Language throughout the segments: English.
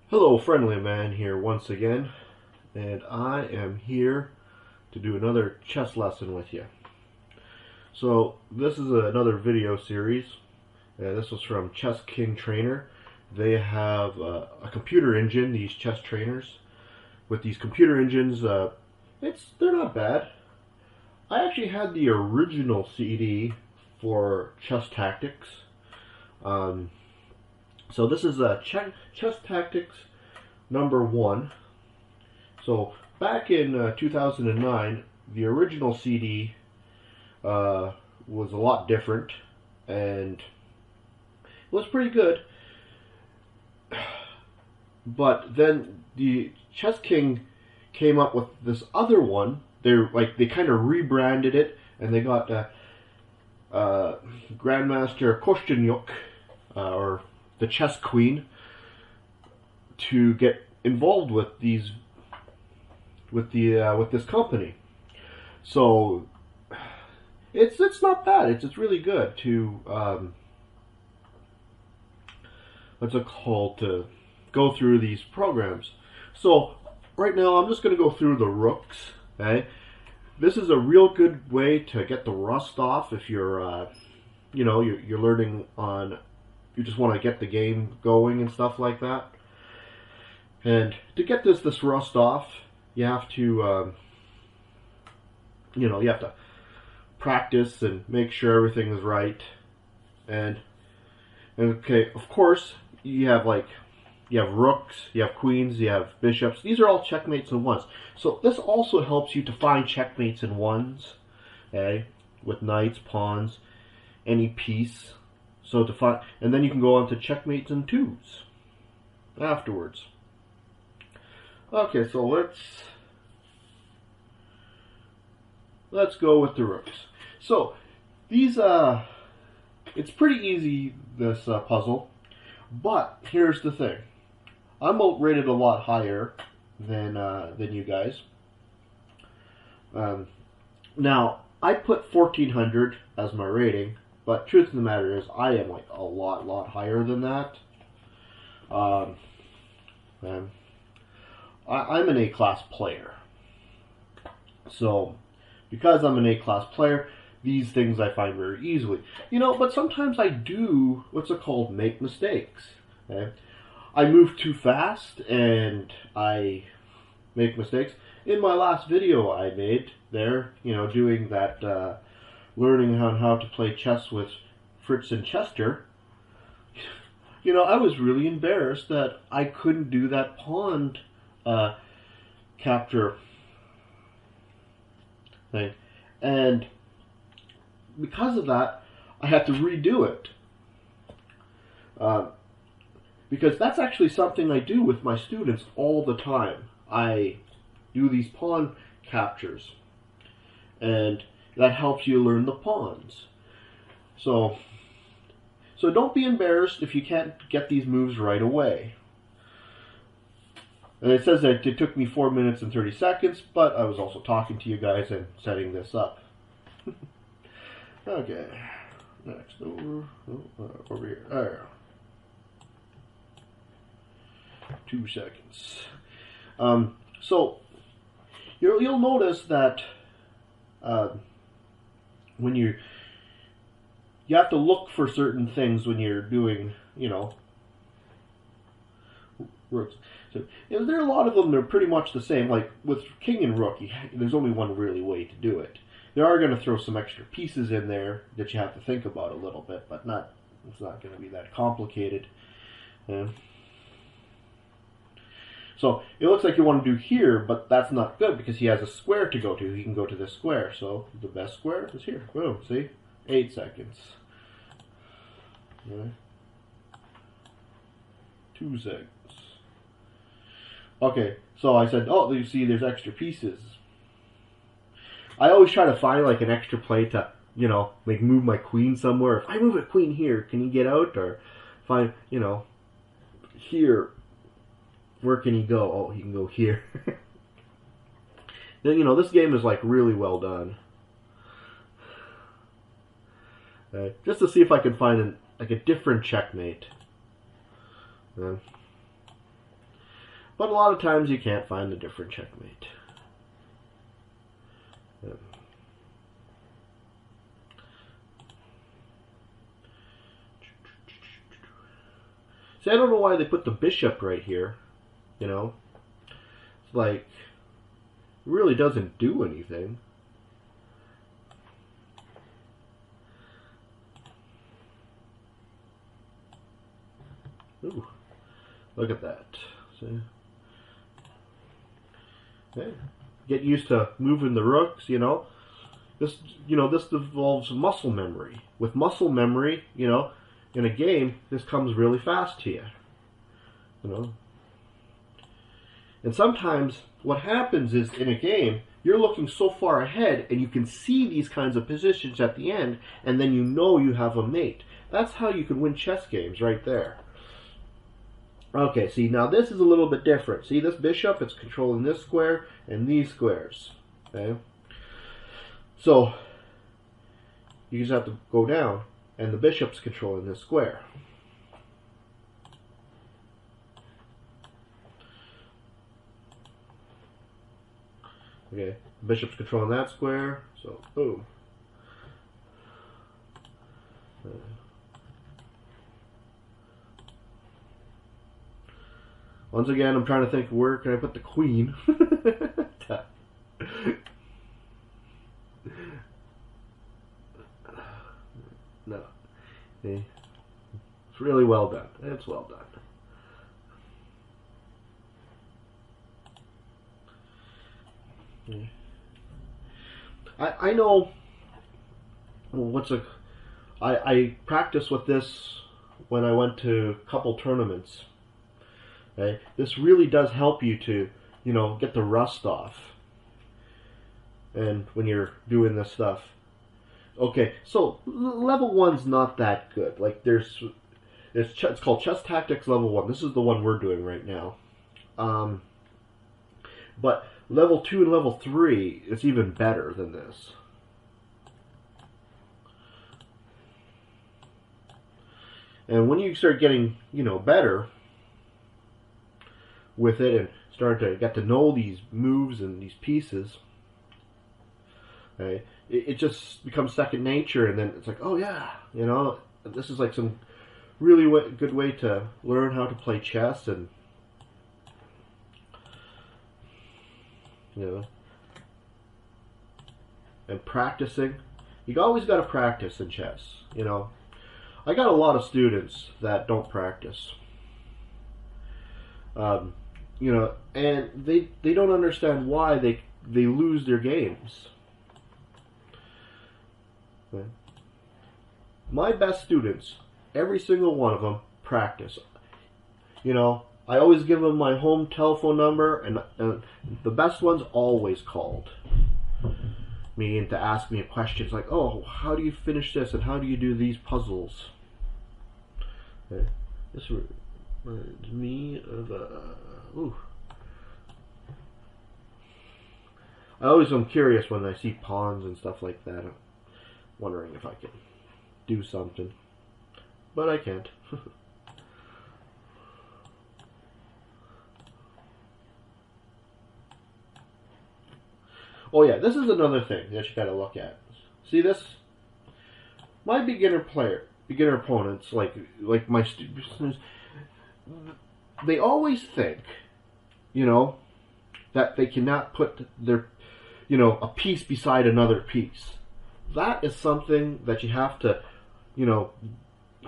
Hello, Friendly Man here once again, and I am here to do another chess lesson with you. So, this is another video series. This was from Chess King Trainer. They have a computer engine, these chess trainers. With these computer engines, they're not bad. I actually had the original CD for Chess Tactics. So this is Chess Tactics #1. So back in 2009, the original CD was a lot different, and it was pretty good. But then the Chess King came up with this other one. They kind of rebranded it, and they got Grandmaster Kostyanyuk, or the Chess Queen, to get involved with this company. So it's not bad. It's really good to what's it called, to go through these programs. So right now I'm just going to go through the rooks. Okay, this is a real good way to get the rust off if you're you're learning on, you just want to get the game going and stuff like that. And to get this rust off, you have to you have to practice and make sure everything is right. And okay, of course, you have rooks, you have queens, you have bishops. These are all checkmates in ones. So this also helps you to find checkmates in ones, okay, with knights, pawns, any piece. So to find, and then you can go on to checkmates in twos afterwards. Okay, so let's go with the rooks. So these it's pretty easy, this puzzle, but here's the thing. I'm rated a lot higher than you guys. Now I put 1400 as my rating, but truth of the matter is I am like a lot higher than that. I'm an A-class player. So, because I'm an A-class player, these things I find very easily. But sometimes I do, what's it called, make mistakes. Okay? I move too fast, and I make mistakes. In my last video I made there, doing that, learning how to play chess with Fritz and Chester, I was really embarrassed that I couldn't do that pawn capture thing, and because of that I had to redo it, because that's actually something I do with my students all the time. I do these pawn captures, and that helps you learn the pawns. So don't be embarrassed if you can't get these moves right away. And it says that it took me 4 minutes and 30 seconds, but I was also talking to you guys and setting this up. Okay, next, over here. There. 2 seconds. So you'll notice that when you have to look for certain things when you're doing, rooks. So there are a lot of them. They're pretty much the same. Like with king and rook, there's only one really way to do it. They are going to throw some extra pieces in there that you have to think about a little bit, but it's not going to be that complicated. So it looks like you want to do here, but that's not good because he has a square to go to. He can go to this square, so the best square is here. Boom, see? 8 seconds. Okay. 2 seconds. Okay, so I said, oh, you see there's extra pieces. I always try to find like an extra play to, like move my queen somewhere. If I move a queen here, can he get out? Or find, here, where can he go? Oh, he can go here. Then, this game is like really well done. Just to see if I can find a different checkmate. But a lot of times you can't find a different checkmate. Yeah. See, I don't know why they put the bishop right here. You know, it's like, it really doesn't do anything. Ooh, look at that. See? Hey, get used to moving the rooks, you know. This involves muscle memory. With muscle memory, you know, in a game, this comes really fast to you. You know. And sometimes what happens is in a game, you're looking so far ahead and you can see these kinds of positions at the end, and then you know you have a mate. That's how you can win chess games right there. Okay, see, now this is a little bit different. See, this bishop, it's controlling this square and these squares. Okay? So, you just have to go down, and the bishop's controlling this square. Okay, the bishop's controlling that square, so boom. Once again, I'm trying to think, where can I put the queen? No. See? It's really well done. It's well done. I know I practiced with this when I went to a couple tournaments. Okay? This really does help you to, you know, get the rust off. And when you're doing this stuff. Okay, so level 1's not that good. Like it's called Chess Tactics Level 1. This is the one we're doing right now. But level 2 and level 3 is even better than this. And when you start getting, you know, better with it and start to get to know these moves and these pieces, okay, it just becomes second nature, and then it's like, oh yeah, you know, this is like some really good way to learn how to play chess, and you know, and practicing. You always got to practice in chess, you know. I got a lot of students that don't practice. You know, and they don't understand why they lose their games. Okay. My best students, every single one of them, practice. You know, I always give them my home telephone number, and the best ones always called me and to ask me questions like, oh, how do you finish this, and how do you do these puzzles? Okay. This reminds me of ooh. I always am curious when I see pawns and stuff like that. I'm wondering if I can do something, but I can't. Oh yeah, this is another thing that you gotta look at. See this? My beginner opponents, like my students, they always think, you know, that they cannot put their, you know, a piece beside another piece. That is something that you have to, you know,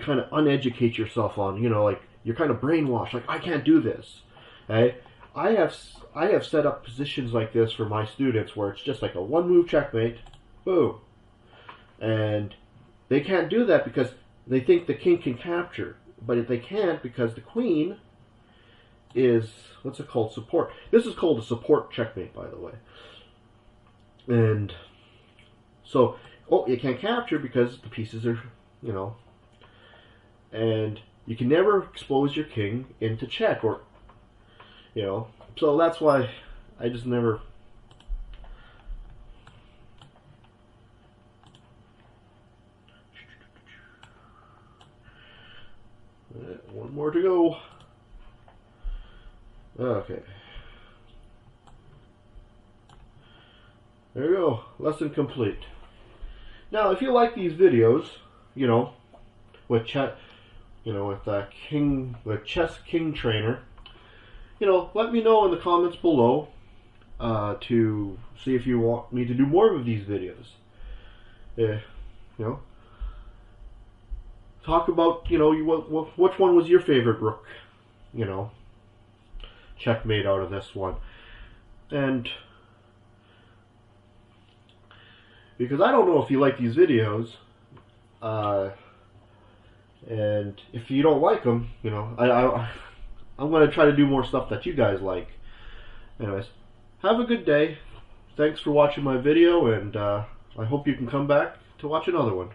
kind of uneducate yourself on. You know, like you're kind of brainwashed. Like, I can't do this. Okay? I have set up positions like this for my students where it's just like a one move checkmate, boom, and they can't do that because they think the king can capture, but they can't because the queen is, what's it called, support. This is called a support checkmate, by the way. And so, oh, you can't capture because the pieces are, you know, and you can never expose your king into check, or, you know, so that's why I just never. One more to go. Okay. There you go. Lesson complete. Now, if you like these videos, you know, with Chess King Trainer, you know, let me know in the comments below to see if you want me to do more of these videos. You know, talk about, you know, which one was your favorite rook, you know, checkmate out of this one. And because I don't know if you like these videos, and if you don't like them, you know, I'm going to try to do more stuff that you guys like. Anyways, have a good day. Thanks for watching my video, and I hope you can come back to watch another one.